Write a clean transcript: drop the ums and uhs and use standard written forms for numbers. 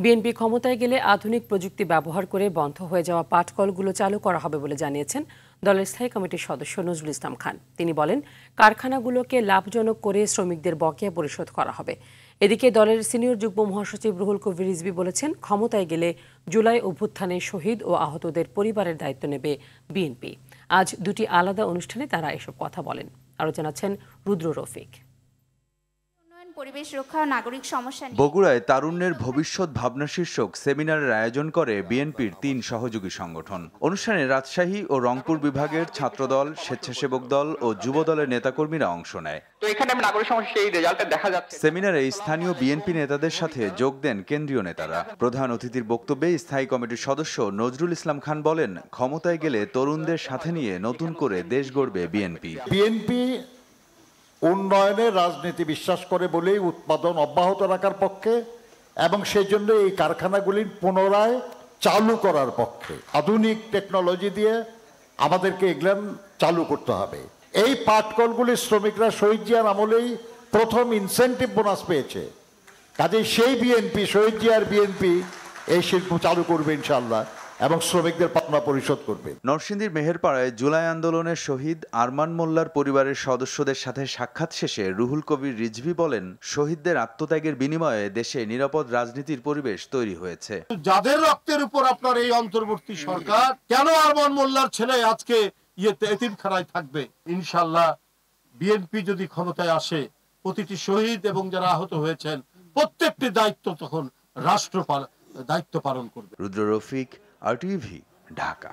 BNP ক্ষমতায় গেলে আধুনিক প্রযুক্তি ব্যবহার করে বন্ধ হয়ে যাওয়া পাটকলগুলো চালু করা হবে বলে জানিয়েছেন দলের স্থায়ী কমিটির সদস্য নজরুল ইসলাম খান। তিনি বলেন, কারখানাগুলোকে লাভজনক করে শ্রমিকদের বকেয়া পরিশোধ করা হবে। এদিকে দলের সিনিয়র যুগ্ম মহাসচিব রুহুল কবির রিজভী বলেছেন, ক্ষমতায় গেলে জুলাই অভ্যুত্থানে শহীদ ও আহতদের পরিবারের দায়িত্ব নেবে বিএনপি। আজ দুটি আলাদা অনুষ্ঠানে তারা এসব কথা বলেন। আরও জানাচ্ছেন রুদ্র রফিক। পরিবেশ রক্ষা ও নাগরিক সমস্যা বগুড়ায় তারুণ্যের ভবিষ্যৎ ভাবনা শীর্ষক সেমিনারের আয়োজন করে বিএনপির ৩ সহযোগী সংগঠন। অনুষ্ঠানে রাজশাহী ও রংপুর বিভাগের ছাত্রদল, স্বেচ্ছাসেবক দল ও যুব দলের নেতাকর্মীরা অংশ নেয়। তো এখানে নাগরিক সমস্যা এই রেজাল্টটা দেখা যাচ্ছে। সেমিনারে স্থানীয় বিএনপি নেতাদের সাথে যোগ দেন কেন্দ্রীয় নেতারা। প্রধান অতিথির বক্তব্যে স্থায়ী কমিটির সদস্য নজরুল ইসলাম খান বলেন, ক্ষমতায় গেলে তরুণদের সাথে নিয়ে নতুন করে দেশ গড়বে বিএনপি। উন্নয়নের রাজনীতি বিশ্বাস করে বলেই উৎপাদন অব্যাহত রাখার পক্ষে এবং সেজন্য এই কারখানাগুলি পুনরায় চালু করার পক্ষে। আধুনিক টেকনোলজি দিয়ে আমাদেরকে এগুলো চালু করতে হবে। এই পাটকলগুলির শ্রমিকরা শহীদ জিয়ার আমলেই প্রথম ইনসেন্টিভ বোনাস পেয়েছে। কাজেই সেই বিএনপি, শহীদ জিয়ার বিএনপি এই শিল্প চালু করবে ইনশাআল্লাহ এবং শ্রমিকদের পাওনা পরিশোধ করবে। নরসিংদীর মেহেরপাড়ায় জুলাই আন্দোলনের শহীদ আরমান মোল্লার পরিবারের সদস্যদের সাথে সাক্ষাৎ শেষে রুহুল কবির রিজভী বলেন, শহীদদের আত্মত্যাগের বিনিময়ে দেশে নিরাপদ রাজনীতির পরিবেশ তৈরি হয়েছে। যাদের রক্তের উপর আপনার এই অন্তর্বর্তী সরকার, কেন আরমান মোল্লার ছেলে আজকে এতিমখানায় থাকবে? ইনশাআল্লাহ বিএনপি যদি ক্ষমতায় আসে, প্রতিটি শহীদ এবং যারা আহত হয়েছেন প্রত্যেকটি দায়িত্ব তখন রাষ্ট্র দায়িত্ব পালন করবে। রুদ্র রফিক, RTV, ঢাকা।